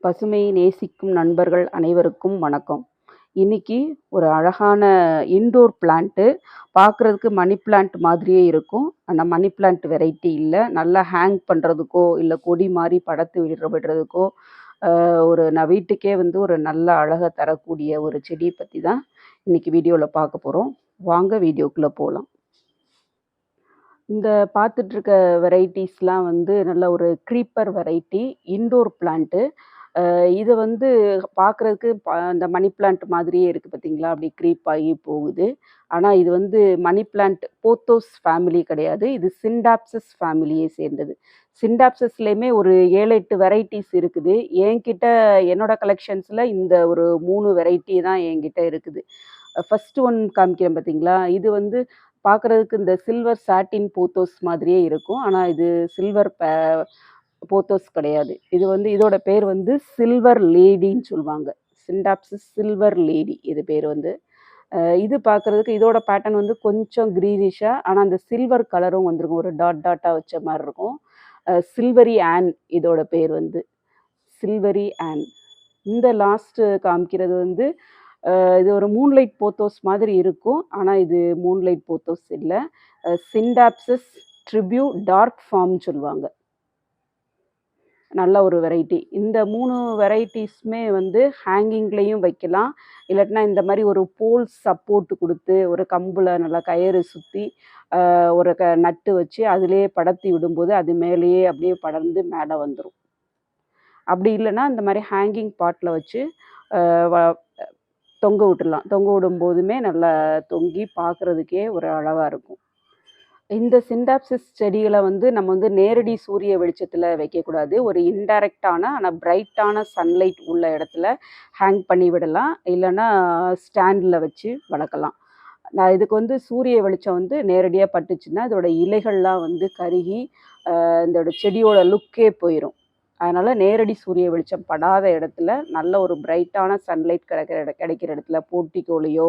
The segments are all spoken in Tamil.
பசுமையை நேசிக்கும் நண்பர்கள் அனைவருக்கும் வணக்கம். இன்னைக்கு ஒரு அழகான இன்டோர் பிளான்ட்டு பார்க்குறதுக்கு மணி பிளான்ட் மாதிரியே இருக்கும். ஆனா மணி பிளான்ட் வெரைட்டி இல்ல. நல்லா ஹேங் பண்ணுறதுக்கோ, இல்ல கொடி மாரி படர்த்தி விடுறதுக்கோ, ஒரு நான் வீட்டுக்கே வந்து ஒரு நல்ல அழக தரக்கூடிய ஒரு செடிய பத்தி தான் இன்னைக்கு வீடியோல பார்க்க போறோம். வாங்க வீடியோக்குள்ள போலாம். இந்த பார்த்துட்டு இருக்க வெரைட்டீஸ்லாம் வந்து நல்ல ஒரு க்ரீப்பர் வெரைட்டி இன்டோர் பிளான்ட்டு. இது வந்து பார்க்குறதுக்கு இந்த மணி பிளான்ட் மாதிரியே இருக்குது பார்த்தீங்களா? அப்படி க்ரீப் ஆகி போகுது. ஆனா இது வந்து மணி பிளான்ட் போத்தோஸ் ஃபேமிலி கிடையாது. இது சிண்டாப்சஸ் ஃபேமிலியை சேர்ந்தது. சிண்டாப்சஸ்லேயுமே ஒரு 7, 8 வெரைட்டீஸ் இருக்குது. என்கிட்ட என்னோட கலெக்ஷன்ஸில் இந்த ஒரு 3 வெரைட்டி தான் என்கிட்ட இருக்குது. ஃபர்ஸ்ட் ஒன் காமிக்கிறேன் பார்த்தீங்களா? இது வந்து பார்க்குறதுக்கு இந்த சில்வர் சாட்டின் போத்தோஸ் மாதிரியே இருக்கும். ஆனா இது சில்வர் போத்தோஸ் கிடையாது. இது வந்து இதோட பேர் வந்து சில்வர் லேடின்னு சொல்லுவாங்க. சிண்டாப்சிஸ் சில்வர் லேடி இது பேர் வந்து. இது பார்க்குறதுக்கு இதோட பேட்டர்ன் வந்து கொஞ்சம் க்ரீனிஷா, ஆனா அந்த சில்வர் கலரும் வந்துருக்கும். ஒரு டாட் டாட்டா வச்ச மாரி இருக்கும். சில்வரி ஆன் இதோட பேர் வந்து. Silvery on. இந்த லாஸ்ட் காமிக்கிறது வந்து இது ஒரு மூன்லைட் போத்தோஸ் மாதிரி இருக்கும். ஆனா இது மூன்லைட் போத்தோஸ் இல்ல. சிண்டாப்சிஸ் ட்ரிபியூ டார்க் ஃபார்ம்னு சொல்லுவாங்க. நல்ல ஒரு வெரைட்டி. இந்த 3 வெரைட்டீஸுமே வந்து ஹேங்கிங்லேயும் வைக்கலாம். இல்லாட்டினா இந்த மாதிரி ஒரு போல் சப்போர்ட் கொடுத்து ஒரு கம்பில் நல்லா கயிறு சுற்றி ஒரு நட்டு வச்சு அதிலேயே படர்த்தி விடும்போது அது மேலேயே அப்படியே படர்ந்து மேலே வந்துடும். அப்படி இல்லைன்னா இந்த மாதிரி ஹேங்கிங் பாட்டில் வச்சு தொங்க விட்டுடலாம். தொங்க விடும்போதுமே நல்லா தொங்கி பார்க்குறதுக்கே ஒரு அழகாக இருக்கும். இந்த சிண்டாப்சிஸ் செடிகளை வந்து நம்ம வந்து நேரடி சூரிய வெளிச்சத்தில் வைக்கக்கூடாது. ஒரு இன்டைரக்டான ஆனால் பிரைட்டான சன்லைட் உள்ள இடத்துல ஹேங் பண்ணி விடலாம். இல்லைன்னா ஸ்டாண்டில் வச்சு வளர்க்கலாம். நான் இதுக்கு வந்து சூரிய வெளிச்சம் வந்து நேரடியாக பட்டுச்சுன்னா இதோட இலைகள்லாம் வந்து கருகி இதோட செடியோட லுக்கே போயிடும். அதனால் நேரடி சூரிய வெளிச்சம் படாத இடத்துல நல்ல ஒரு பிரைட்டான சன்லைட் கிடைக்கிற இடத்துல போர்ட்டிகோலையோ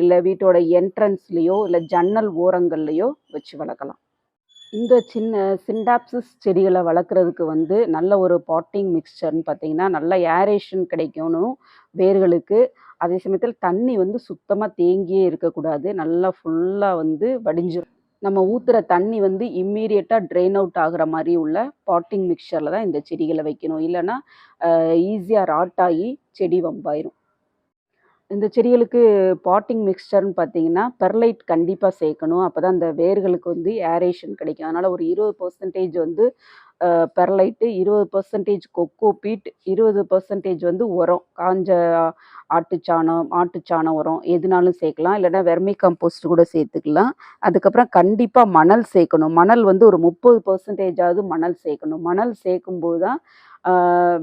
இல்லை வீட்டோட என்ட்ரன்ஸ்லேயோ இல்லை ஜன்னல் ஓரங்கள்லையோ வச்சு வளர்க்கலாம். இந்த சின்ன சிண்டாப்சிஸ் செடிகளை வளர்க்குறதுக்கு வந்து நல்ல ஒரு பாட்டிங் மிக்சர்னு பார்த்தீங்கன்னா நல்ல ஏரேஷன் கிடைக்கணும் வேர்களுக்கு. அதே சமயத்தில் தண்ணி வந்து சுத்தமாக தேங்கியே இருக்கக்கூடாது. நல்லா ஃபுல்லாக வந்து வடிஞ்சிடும். நம்ம ஊற்றுற தண்ணி வந்து இம்மீடியட்டாக ட்ரெயின் அவுட் ஆகிற மாதிரி உள்ள பாட்டிங் மிக்சரில் தான் இந்த செடிகளை வைக்கணும். இல்லைன்னா ஈஸியாக ராட் ஆகி செடி வம்பாயிரும். இந்த செடிகளுக்கு பாட்டிங் மிக்சர்னு பார்த்தீங்கன்னா பெர்லைட் கண்டிப்பாக சேர்க்கணும். அப்போ தான் இந்த வேர்களுக்கு வந்து ஏரேஷன் கிடைக்கும். அதனால் ஒரு 20% வந்து பெர்லைட்டு, 20% கொக்கோபீட், 20% வந்து உரம், காஞ்ச ஆட்டுச்சாணம், மாட்டுச்சாணம் உரம் எதுனாலும் சேர்க்கலாம். இல்லைன்னா வெர்மி கம்போஸ்ட் கூட சேர்த்துக்கலாம். அதுக்கப்புறம் கண்டிப்பாக மணல் சேர்க்கணும். மணல் வந்து ஒரு 30% மணல் சேர்க்கணும். மணல் சேர்க்கும்போது தான்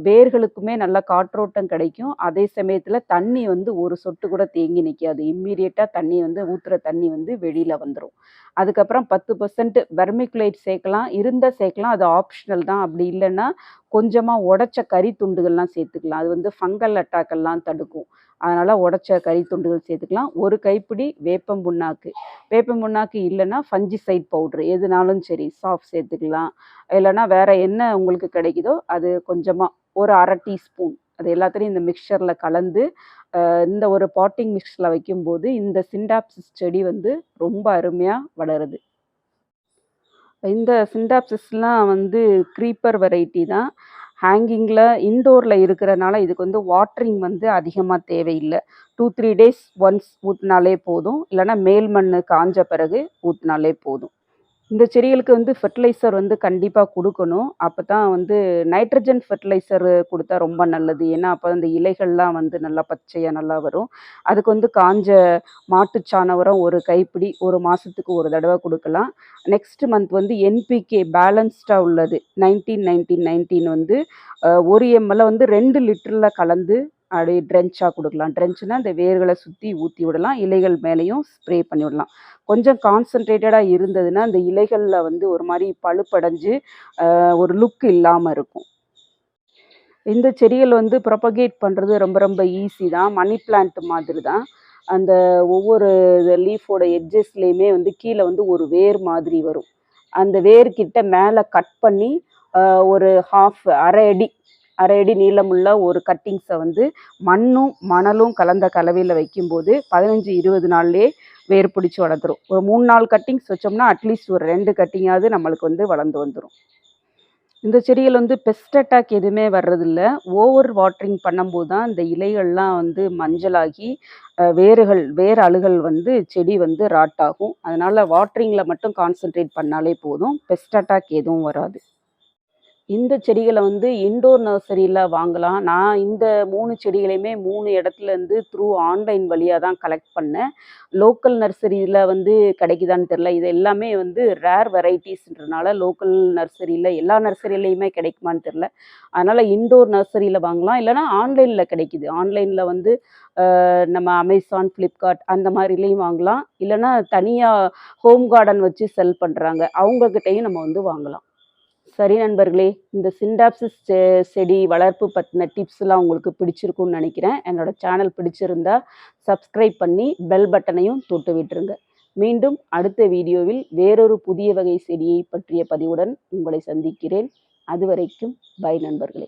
வேர்களுக்குமே நல்ல காற்றோட்டம் கிடைக்கும். அதே சமயத்தில் தண்ணி வந்து ஒரு சொட்டு கூட தேங்கி நிற்காது. இம்மீடியட்டாக தண்ணி வந்து ஊற்றுற தண்ணி வந்து வெளியில் வந்துடும். அதுக்கப்புறம் 10% வெர்மிகுலைட் சேர்க்கலாம். இருந்தால் சேர்க்கலாம். அது ஆப்ஷனல் தான். அப்படி இல்லைன்னா கொஞ்சமாக உடச்ச கறி துண்டுகள்லாம் சேர்த்துக்கலாம். அது வந்து ஃபங்கல் அட்டாக்கெல்லாம் தடுக்கும். அதனால் உடச்ச கறி துண்டுகள் சேர்த்துக்கலாம். ஒரு கைப்பிடி வேப்பம் புண்ணாக்கு. வேப்பம் புண்ணாக்கு இல்லைன்னா ஃபஞ்சிசைட் பவுட்ரு எதுனாலும் சரி சாஃப்ட் சேர்த்துக்கலாம். இல்லைன்னா வேறு என்ன உங்களுக்கு கிடைக்குதோ அது கொஞ்சமாக ஒரு 1/2 டீஸ்பூன் அது எல்லாத்துலேயும் இந்த மிக்சரில் கலந்து இந்த ஒரு பாட்டிங் மிக்ஸில் வைக்கும்போது இந்த சிண்டாப்சிஸ் செடி வந்து ரொம்ப அருமையாக வளருது. இந்த சிண்டாப்சிஸ்லாம் வந்து க்ரீப்பர் வெரைட்டி தான். ஹேங்கிங்கில் இன்டோரில் இருக்கிறனால இதுக்கு வந்து வாட்டரிங் வந்து அதிகமாக தேவையில்லை. 2, 3 டேஸ் ஒன்ஸ் ஊற்றினாலே போதும். இல்லைன்னா மேல் மண் காஞ்ச பிறகு ஊற்றினாலே போதும். இந்த செடிகளுக்கு வந்து ஃபெர்டிலைசர் வந்து கண்டிப்பாக கொடுக்கணும். அப்போ தான் வந்து நைட்ரஜன் ஃபெர்டிலைசர் கொடுத்தா ரொம்ப நல்லது. ஏன்னா அப்போ அந்த இலைகள்லாம் வந்து நல்லா பச்சையாக நல்லா வரும். அதுக்கு வந்து காஞ்ச மாட்டுச்சாண உரம் ஒரு கைப்பிடி ஒரு மாதத்துக்கு ஒரு தடவை கொடுக்கலாம். நெக்ஸ்ட் மந்த் வந்து என்பிகே பேலன்ஸ்டாக உள்ளது 19-19-19 வந்து 1 ml வந்து 2 லிட்டரில் கலந்து அப்படியே ட்ரென்ச்சாக கொடுக்கலாம். ட்ரென்ச்னா இந்த வேர்களை சுற்றி ஊற்றி விடலாம். இலைகள் மேலேயும் ஸ்ப்ரே பண்ணி விடலாம். கொஞ்சம் கான்சன்ட்ரேட்டடாக இருந்ததுன்னா இந்த இலைகளில் வந்து ஒரு மாதிரி பழுப்படைஞ்சு ஒரு லுக் இல்லாமல் இருக்கும். இந்த செடிகள் வந்து ப்ரொபகேட் பண்ணுறது ரொம்ப ரொம்ப ஈஸி தான். மணி பிளான்ட் மாதிரி தான். அந்த ஒவ்வொரு லீஃபோட எட்ஜஸ்லேயுமே வந்து கீழே வந்து ஒரு வேர் மாதிரி வரும். அந்த வேர்கிட்ட மேலே கட் பண்ணி ஒரு 1/2 அடி 1/2 அடி நீளமுள்ள ஒரு கட்டிங்ஸை வந்து மண்ணும் மணலும் கலந்த கலவையில் வைக்கும்போது 15-20 நாள்லேயே வேர் பிடிச்சி வளர்ந்துடும். ஒரு 3-4 கட்டிங்ஸ் வச்சோம்னா அட்லீஸ்ட் ஒரு 2 கட்டிங்காவது நம்மளுக்கு வந்து வளர்ந்து வந்துடும். இந்த செடிகள் வந்து பெஸ்ட் அட்டாக் எதுவுமே வர்றதில்ல. ஓவர் வாட்டரிங் பண்ணும்போது தான் இந்த இலைகள்லாம் வந்து மஞ்சளாகி வேர் அழுகல் வந்து செடி வந்து ராட் ஆகும். அதனால் வாட்டரிங்கில் மட்டும் கான்சென்ட்ரேட் பண்ணாலே போதும். பெஸ்ட் அட்டாக் எதுவும் வராது. இந்த செடிகளை வந்து இன்டோர் நர்சரியில் வாங்கலாம். நான் இந்த 3 செடிகளையுமே 3 இடத்துலேருந்து த்ரூ ஆன்லைன் வழியாக தான் கலெக்ட் பண்ணேன். லோக்கல் நர்சரியில் வந்து கிடைக்குதான்னு தெரில. இது எல்லாமே வந்து ரேர் வெரைட்டிஸ்ன்றனால லோக்கல் நர்சரியில் எல்லா நர்சரியிலையுமே கிடைக்குமான்னு தெரில. அதனால் இன்டோர் நர்சரியில் வாங்கலாம். இல்லைனா ஆன்லைனில் கிடைக்குது. ஆன்லைனில் வந்து நம்ம அமேசான், ஃப்ளிப்கார்ட் அந்த மாதிரிலையும் வாங்கலாம். இல்லைனா தனியாக ஹோம் கார்டன் வச்சு செல் பண்ணுறாங்க. அவங்கக்கிட்டையும் நம்ம வந்து வாங்கலாம். சரி நண்பர்களே, இந்த சிண்டாப்சிஸ் செடி வளர்ப்பு பற்றின டிப்ஸ்லாம் உங்களுக்கு பிடிச்சிருக்குன்னு நினைக்கிறேன். என்னோட சேனல் பிடிச்சிருந்தா சப்ஸ்கிரைப் பண்ணி பெல் பட்டனையும் தொட்டு விட்டுருங்க. மீண்டும் அடுத்த வீடியோவில் வேறொரு புதிய வகை செடியை பற்றிய பதிவுடன் உங்களை சந்திக்கிறேன். அதுவரைக்கும் பை நண்பர்களே.